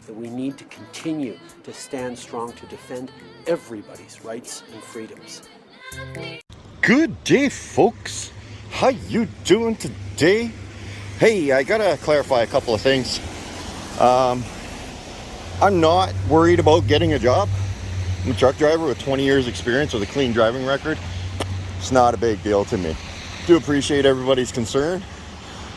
that we need to continue to stand strong to defend everybody's rights and freedoms. Good day, folks. How you doing today? Hey, I gotta clarify a couple of things. I'm not worried about getting a job. I'm a truck driver with 20 years experience with a clean driving record. It's not a big deal to me. Do appreciate everybody's concern.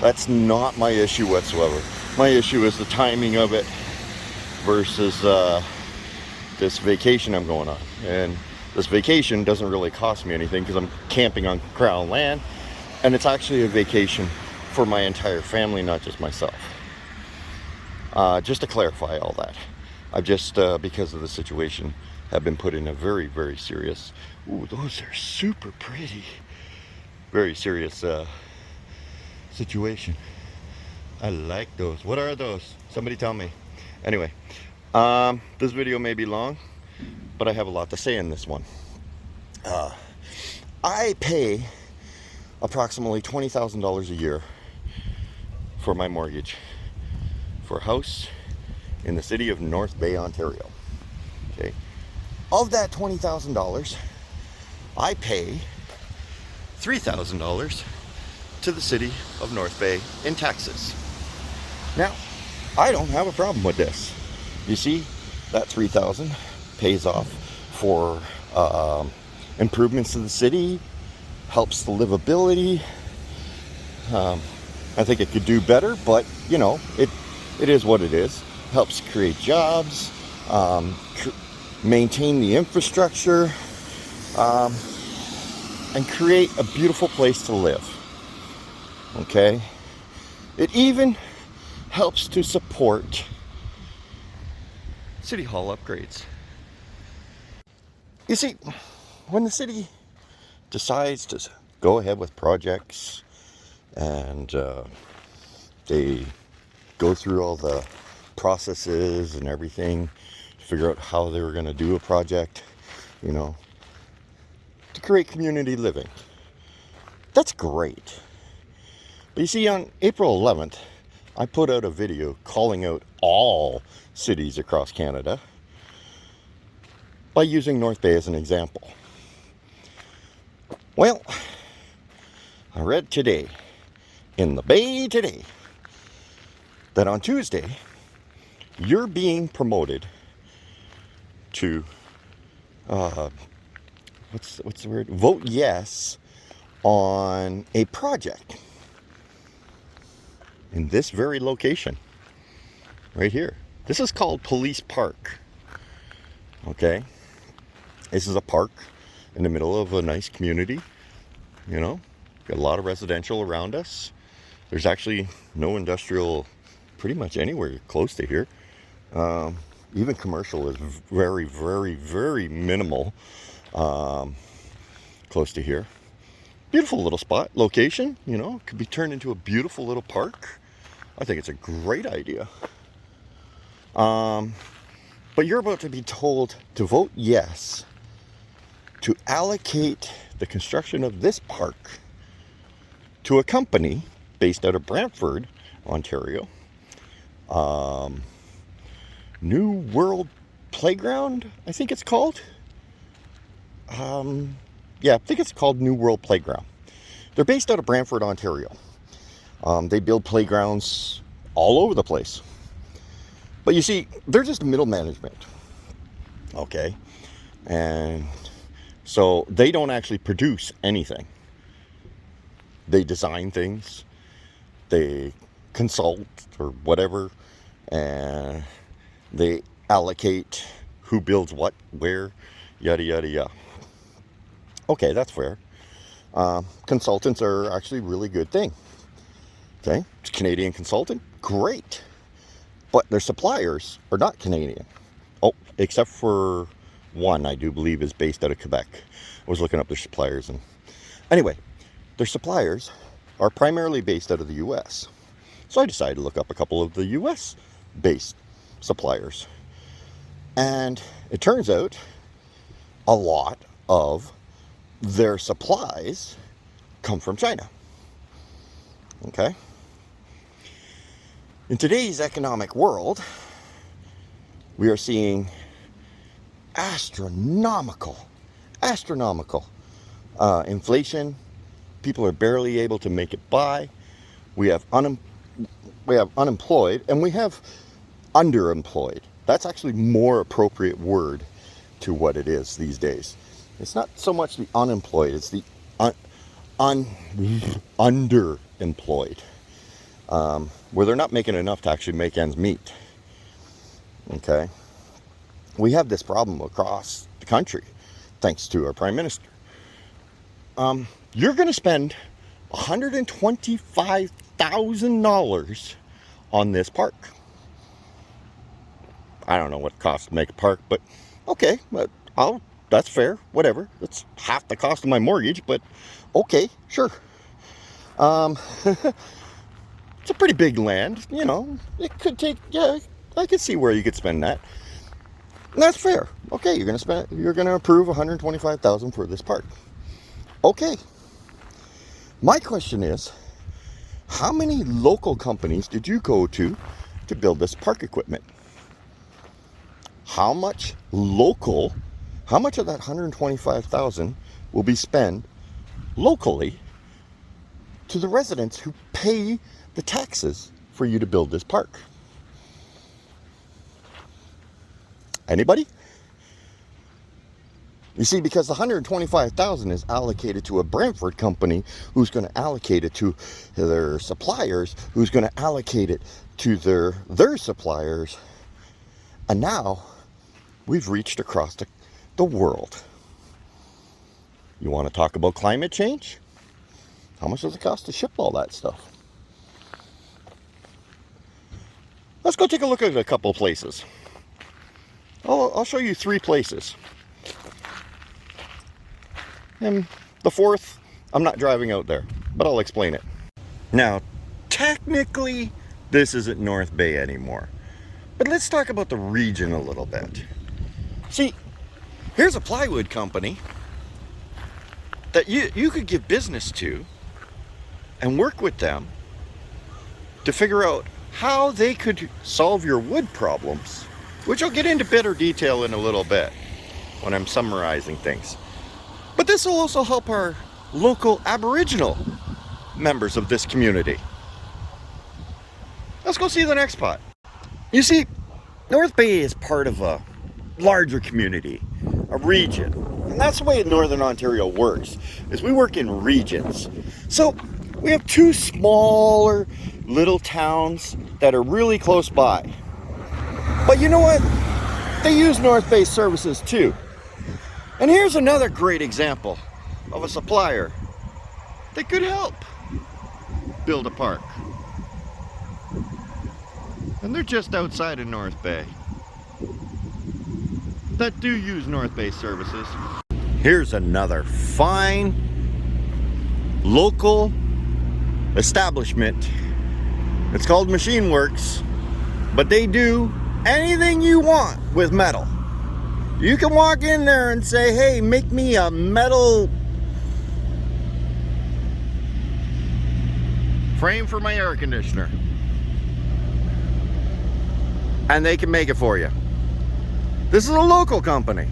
That's not my issue whatsoever. My issue is the timing of it versus this vacation I'm going on. And this vacation doesn't really cost me anything because I'm camping on Crown land, and it's actually a vacation for my entire family, not just myself. Just to clarify all that, I've just, because of the situation, have been put in a very, very serious, ooh, those are super pretty, very serious situation. I like those. What are those? Somebody tell me. Anyway, this video may be long, but I have a lot to say in this one. I pay approximately $20,000 a year for my mortgage for a house in the city of North Bay, Ontario. Okay. Of that $20,000, I pay $3,000 to the city of North Bay in taxes. Now, I don't have a problem with this. You see, that $3,000 pays off for improvements to the city, helps the livability. I think it could do better, but you know, it is what it is. Helps create jobs, maintain the infrastructure, and create a beautiful place to live. Okay? It even helps to support City Hall upgrades. You see, when the city decides to go ahead with projects and they go through all the processes and everything to figure out how they were going to do a project, you know, to create community living. That's great. But you see, on April 11th, I put out a video calling out all cities across Canada by using North Bay as an example. Well, I read today, in the Bay today, that on Tuesday, you're being promoted to, what's the word? Vote yes on a project in this very location, right here. This is called Police Park, okay? This is a park in the middle of a nice community, you know, got a lot of residential around us. There's actually no industrial pretty much anywhere close to here. Even commercial is very, very, very minimal close to here. Beautiful little spot, location, you know, could be turned into a beautiful little park. I think it's a great idea. But you're about to be told to vote yes to allocate the construction of this park to a company based out of Brantford, Ontario. New World Playground, I think it's called. Yeah, I think it's called New World Playground. They're based out of Brantford, Ontario. They build playgrounds all over the place. But you see, they're just middle management. Okay? And so they don't actually produce anything. They design things. They consult or whatever. And they allocate who builds what, where, yada, yada, yada. Okay, that's fair. Consultants are actually a really good thing. Okay, it's a Canadian consultant, great. But their suppliers are not Canadian. Oh, except for one, I do believe, is based out of Quebec. I was looking up their suppliers, and anyway, their suppliers are primarily based out of the US. So I decided to look up a couple of the US based suppliers. And it turns out a lot of their supplies come from China. Okay? In today's economic world, We are seeing astronomical inflation. People are barely able to make it by. We have unemployed, and we have underemployed. That's actually more appropriate word to what it is these days. It's not so much the unemployed, it's the underemployed, where they're not making enough to actually make ends meet. Okay, we have this problem across the country, thanks to our Prime Minister. You're going to spend $125,000 on this park. I don't know what it costs to make a park, but okay, that's fair, whatever. It's half the cost of my mortgage, but okay, sure. It's a pretty big land, you know. It could take, yeah, I could see where you could spend that. And that's fair. Okay, you're going to approve $125,000 for this park. Okay. My question is, how many local companies did you go to build this park equipment? How much of that $125,000 will be spent locally to the residents who pay the taxes for you to build this park? Anybody? You see, because the $125,000 is allocated to a Brantford company who's going to allocate it to their suppliers, who's going to allocate it to their suppliers. And now we've reached across the world. You want to talk about climate change? How much does it cost to ship all that stuff? Let's go take a look at a couple places. I'll show you 3 places. And the 4th, I'm not driving out there, but I'll explain it. Now, technically, this isn't North Bay anymore. But let's talk about the region a little bit. See, here's a plywood company that you could give business to and work with them to figure out how they could solve your wood problems, which I'll get into better detail in a little bit when I'm summarizing things. But this will also help our local Aboriginal members of this community. Let's go see the next spot. You see, North Bay is part of a larger community, a region. And that's the way Northern Ontario works, is we work in regions. So we have 2 smaller little towns that are really close by. But you know what? They use North Bay services too. And here's another great example of a supplier that could help build a park. And they're just outside of North Bay that do use North Bay services. Here's another fine local establishment. It's called Machine Works, but they do anything you want with metal. You can walk in there and say, hey, make me a metal frame for my air conditioner. And they can make it for you. This is a local company.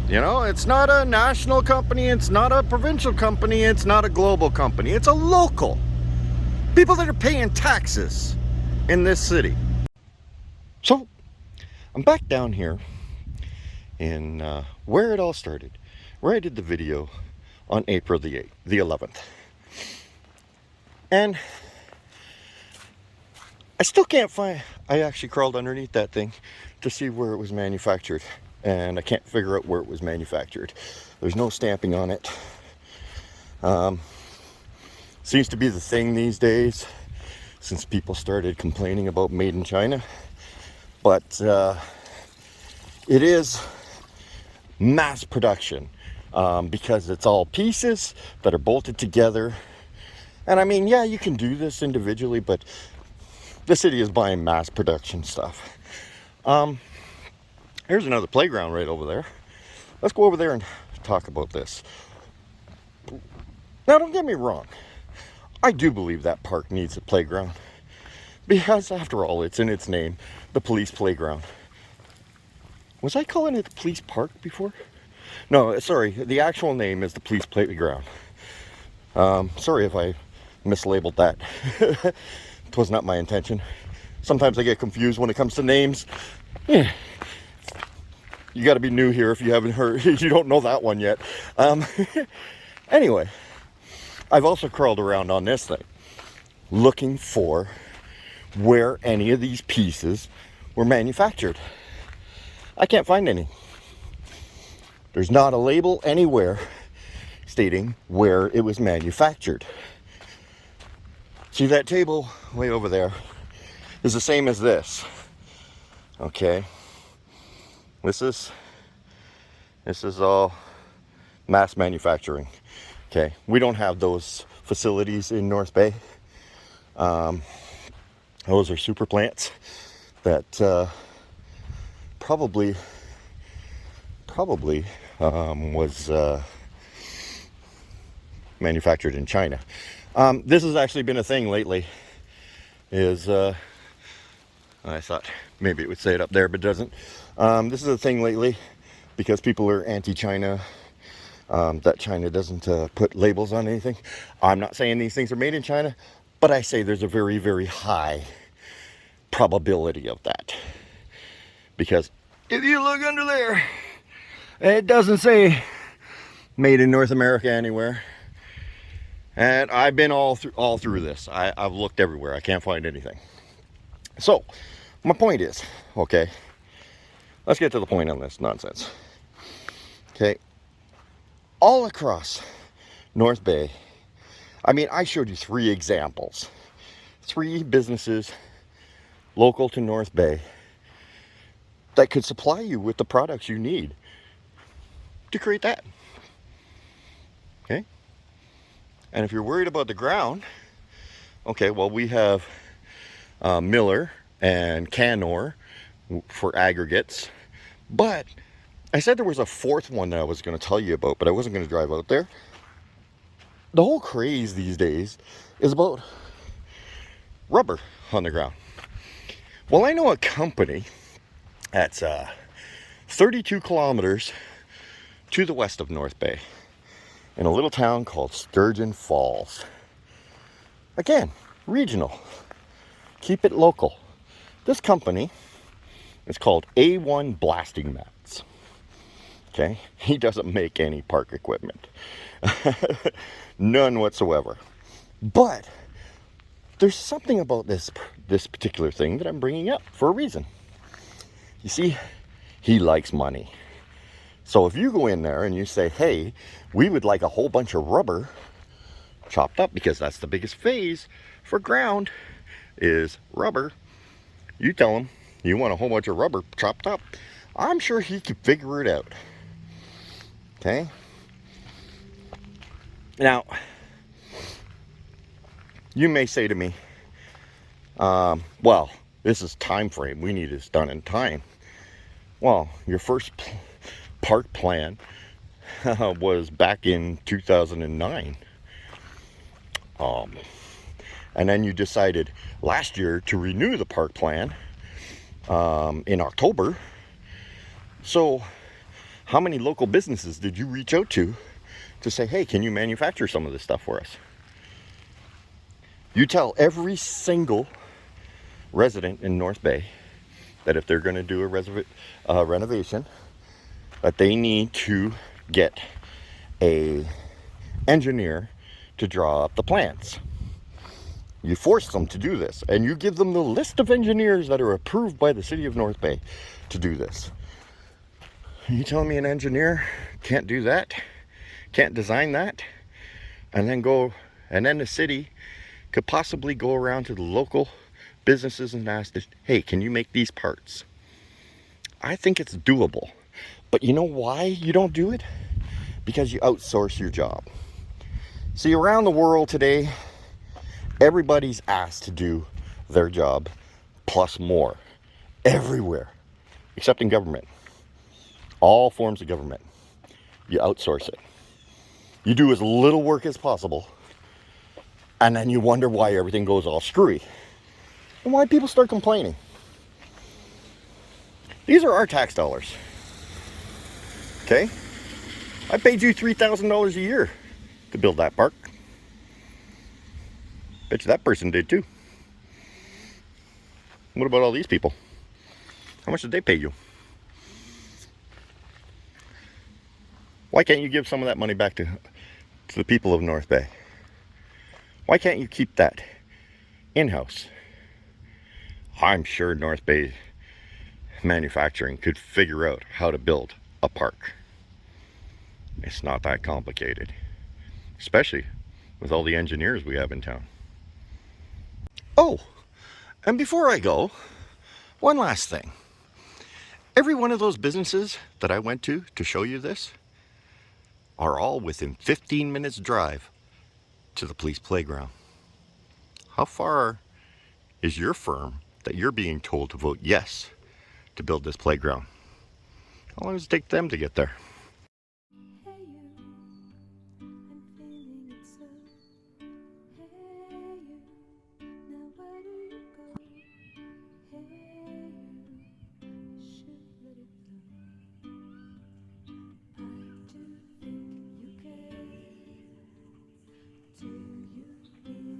You know, it's not a national company, it's not a provincial company, it's not a global company. It's a local. People that are paying taxes in this city. So, I'm back down here in where it all started, where I did the video on April the 11th. And I still can't find, I actually crawled underneath that thing to see where it was manufactured, and I can't figure out where it was manufactured. There's no stamping on it. Seems to be the thing these days since people started complaining about made in China. But it is mass production because it's all pieces that are bolted together. And I mean, yeah, you can do this individually, but the city is buying mass production stuff. Here's another playground right over there. Let's go over there and talk about this. Now, don't get me wrong. I do believe that park needs a playground because, after all, it's in its name, the police playground. Was I calling it the police park before? No, sorry. The actual name is the police playground. Sorry if I mislabeled that. It was not my intention. Sometimes I get confused when it comes to names. Yeah. You got to be new here if you haven't heard. You don't know that one yet. Anyway, I've also crawled around on this thing, looking for where any of these pieces were manufactured. I can't find any. There's not a label anywhere stating where it was manufactured. See that table way over there is the same as this. Okay. This is all mass manufacturing. Okay. We don't have those facilities in North Bay. Those are super plants that probably was manufactured in China. This has actually been a thing lately. I thought maybe it would say it up there, but it doesn't. This is a thing lately because people are anti-China, that China doesn't put labels on anything. I'm not saying these things are made in China, but I say there's a very, very high probability of that. Because if you look under there, it doesn't say made in North America anywhere. And I've been all through this. I've looked everywhere. I can't find anything. So, my point is, okay, let's get to the point on this nonsense. Okay, all across North Bay, I mean, I showed you 3 examples. 3 businesses local to North Bay that could supply you with the products you need to create that. Okay? And if you're worried about the ground, okay, well, we have Miller and Canor for aggregates. But I said there was a 4th one that I was going to tell you about, but I wasn't going to drive out there. The whole craze these days is about rubber on the ground. Well, I know a company that's 32 kilometers to the west of North Bay in a little town called Sturgeon Falls. Again, regional. Keep it local. This company is called A1 Blasting Mats. Okay? He doesn't make any park equipment. None whatsoever. But there's something about this particular thing that I'm bringing up for a reason. You see, he likes money. So if you go in there and you say, hey, we would like a whole bunch of rubber chopped up, because that's the biggest phase for ground is rubber. You tell him you want a whole bunch of rubber chopped up. I'm sure he could figure it out. Okay? Now, you may say to me, well, this is time frame. We need this done in time. Well, your first park plan was back in 2009. And then you decided last year to renew the park plan in October. So how many local businesses did you reach out to say, hey, can you manufacture some of this stuff for us? You tell every single resident in North Bay that if they're going to do a renovation, that they need to get a engineer to draw up the plans. You force them to do this, and you give them the list of engineers that are approved by the city of North Bay to do this. You tell me an engineer can't do that, can't design that, and then the city could possibly go around to the local businesses and ask, hey, can you make these parts? I think it's doable. But you know why you don't do it? Because you outsource your job. See, around the world today, everybody's asked to do their job plus more. Everywhere. Except in government. All forms of government. You outsource it. You do as little work as possible. And then you wonder why everything goes all screwy. And why people start complaining. These are our tax dollars. Okay? I paid you $3,000 a year to build that park. Bet you that person did too. What about all these people? How much did they pay you? Why can't you give some of that money back to the people of North Bay? Why can't you keep that in-house? I'm sure North Bay manufacturing could figure out how to build a park. It's not that complicated, especially with all the engineers we have in town. Oh, and before I go, one last thing. Every one of those businesses that I went to show you this are all within 15 minutes drive to the police playground. How far is your firm that you're being told to vote yes to build this playground? How long does it take them to get there?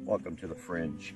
Welcome to the Fringe.